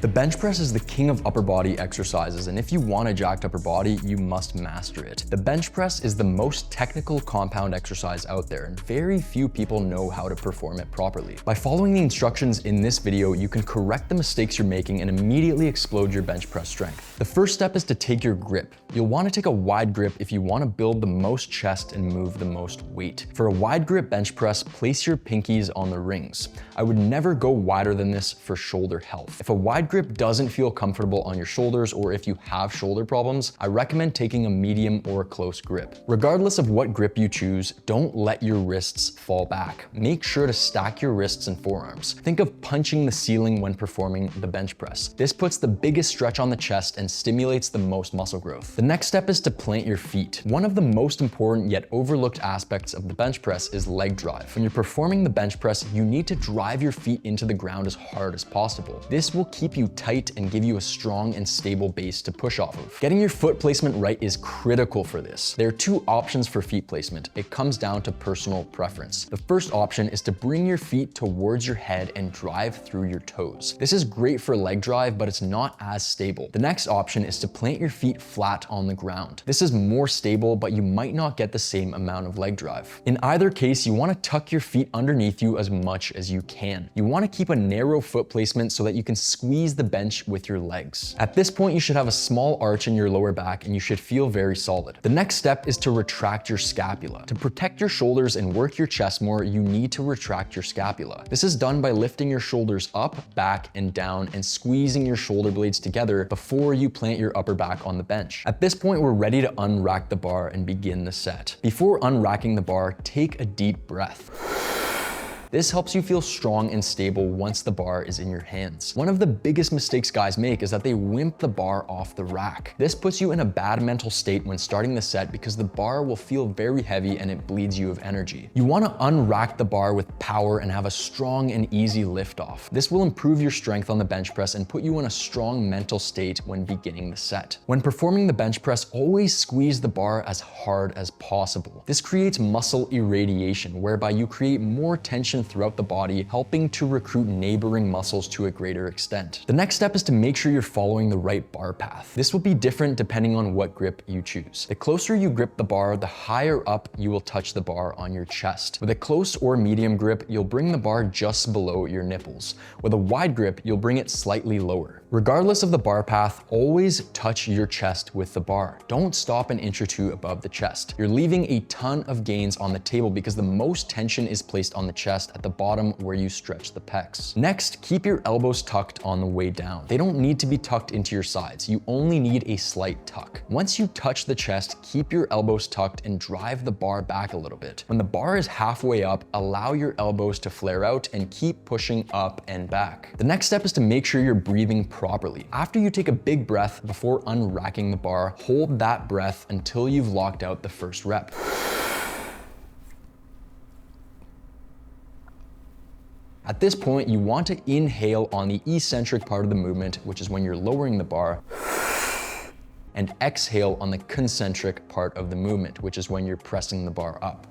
The bench press is the king of upper body exercises, and if you want a jacked upper body, you must master it. The bench press is the most technical compound exercise out there, and very few people know how to perform it properly. By following the instructions in this video, you can correct the mistakes you're making and immediately explode your bench press strength. The first step is to take your grip. You'll want to take a wide grip if you want to build the most chest and move the most weight. For a wide grip bench press, place your pinkies on the rings. I would never go wider than this for shoulder health. If a wide grip doesn't feel comfortable on your shoulders, or if you have shoulder problems, I recommend taking a medium or close grip. Regardless of what grip you choose, don't let your wrists fall back. Make sure to stack your wrists and forearms. Think of punching the ceiling when performing the bench press. This puts the biggest stretch on the chest and stimulates the most muscle growth. The next step is to plant your feet. One of the most important yet overlooked aspects of the bench press is leg drive. When you're performing the bench press, you need to drive your feet into the ground as hard as possible. This will keep you tight and give you a strong and stable base to push off of. Getting your foot placement right is critical for this. There are two options for feet placement. It comes down to personal preference. The first option is to bring your feet towards your head and drive through your toes. This is great for leg drive, but it's not as stable. The next option is to plant your feet flat on the ground. This is more stable, but you might not get the same amount of leg drive. In either case, you want to tuck your feet underneath you as much as you can. You want to keep a narrow foot placement so that you can squeeze the bench with your legs. At this point, you should have a small arch in your lower back and you should feel very solid. The next step is to retract your scapula. To protect your shoulders and work your chest more, you need to retract your scapula. This is done by lifting your shoulders up, back, and down and squeezing your shoulder blades together before you plant your upper back on the bench. At this point, we're ready to unrack the bar and begin the set. Before unracking the bar, take a deep breath. This helps you feel strong and stable once the bar is in your hands. One of the biggest mistakes guys make is that they wimp the bar off the rack. This puts you in a bad mental state when starting the set because the bar will feel very heavy and it bleeds you of energy. You want to unrack the bar with power and have a strong and easy lift off. This will improve your strength on the bench press and put you in a strong mental state when beginning the set. When performing the bench press, always squeeze the bar as hard as possible. This creates muscle irradiation, whereby you create more tension throughout the body, helping to recruit neighboring muscles to a greater extent. The next step is to make sure you're following the right bar path. This will be different depending on what grip you choose. The closer you grip the bar, the higher up you will touch the bar on your chest. With a close or medium grip, you'll bring the bar just below your nipples. With a wide grip, you'll bring it slightly lower. Regardless of the bar path, always touch your chest with the bar. Don't stop an inch or two above the chest. You're leaving a ton of gains on the table because the most tension is placed on the chest at the bottom where you stretch the pecs. Next, keep your elbows tucked on the way down. They don't need to be tucked into your sides. You only need a slight tuck. Once you touch the chest, keep your elbows tucked and drive the bar back a little bit. When the bar is halfway up, allow your elbows to flare out and keep pushing up and back. The next step is to make sure you're breathing properly. After you take a big breath before unracking the bar, hold that breath until you've locked out the first rep. At this point, you want to inhale on the eccentric part of the movement, which is when you're lowering the bar, and exhale on the concentric part of the movement, which is when you're pressing the bar up.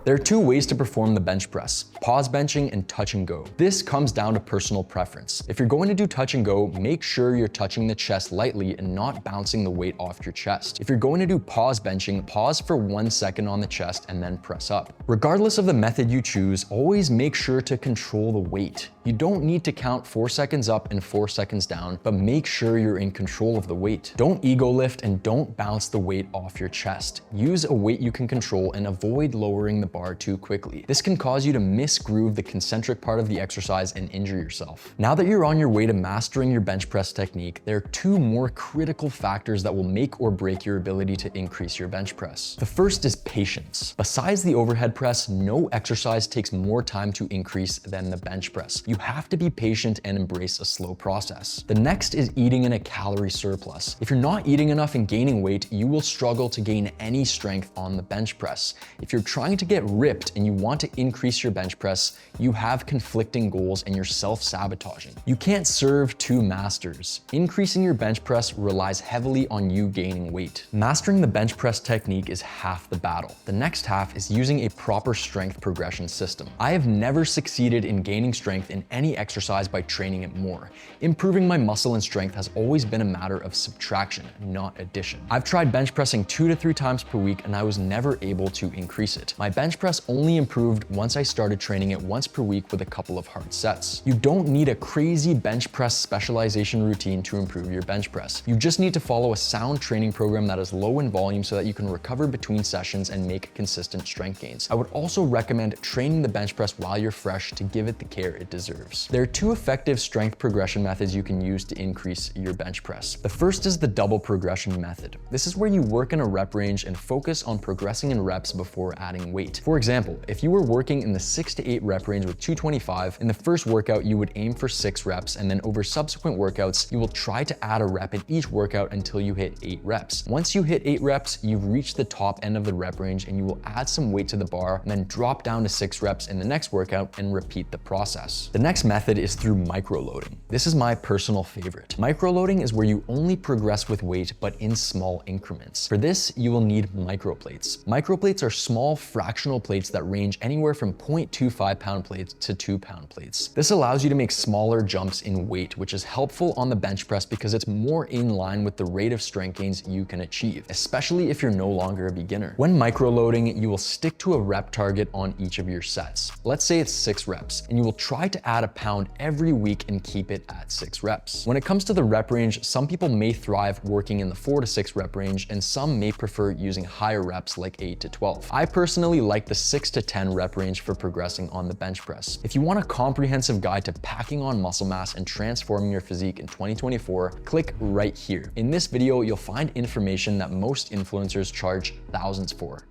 There are two ways to perform the bench press: pause benching and touch and go. This comes down to personal preference. If you're going to do touch and go, make sure you're touching the chest lightly and not bouncing the weight off your chest. If you're going to do pause benching, pause for 1 second on the chest and then press up. Regardless of the method you choose, always make sure to control the weight. You don't need to count 4 seconds up and 4 seconds down, but make sure you're in control of the weight. Don't ego lift and don't bounce the weight off your chest. Use a weight you can control and avoid lowering the bar too quickly. This can cause you to misgroove the concentric part of the exercise and injure yourself. Now that you're on your way to mastering your bench press technique, there are two more critical factors that will make or break your ability to increase your bench press. The first is patience. Besides the overhead press, no exercise takes more time to increase than the bench press. You have to be patient and embrace a slow process. The next is eating in a calorie surplus. If you're not eating enough and gaining weight, you will struggle to gain any strength on the bench press. If you're trying to get get ripped and you want to increase your bench press, you have conflicting goals and you're self-sabotaging. You can't serve two masters. Increasing your bench press relies heavily on you gaining weight. Mastering the bench press technique is half the battle. The next half is using a proper strength progression system. I have never succeeded in gaining strength in any exercise by training it more. Improving my muscle and strength has always been a matter of subtraction, not addition. I've tried bench pressing 2 to 3 times per week and I was never able to increase it. My bench press only improved once I started training it once per week with a couple of hard sets. You don't need a crazy bench press specialization routine to improve your bench press. You just need to follow a sound training program that is low in volume so that you can recover between sessions and make consistent strength gains. I would also recommend training the bench press while you're fresh to give it the care it deserves. There are 2 effective strength progression methods you can use to increase your bench press. The first is the double progression method. This is where you work in a rep range and focus on progressing in reps before adding weight. For example, if you were working in the 6 to 8 rep range with 225, in the first workout you would aim for 6 reps, and then over subsequent workouts you will try to add a rep in each workout until you hit 8 reps. Once you hit 8 reps, you've reached the top end of the rep range and you will add some weight to the bar and then drop down to 6 reps in the next workout and repeat the process. The next method is through microloading. This is my personal favorite. Microloading is where you only progress with weight but in small increments. For this, you will need microplates. Microplates are small fractional plates that range anywhere from 0.25 pound plates to 2 pound plates. This allows you to make smaller jumps in weight, which is helpful on the bench press because it's more in line with the rate of strength gains you can achieve, especially if you're no longer a beginner. When microloading, you will stick to a rep target on each of your sets. Let's say it's 6 reps, and you will try to add a pound every week and keep it at 6 reps. When it comes to the rep range, some people may thrive working in the 4 to 6 rep range, and some may prefer using higher reps like 8 to 12. I personally like the 6 to 10 rep range for progressing on the bench press. If you want a comprehensive guide to packing on muscle mass and transforming your physique in 2024, click right here. In this video, you'll find information that most influencers charge thousands for.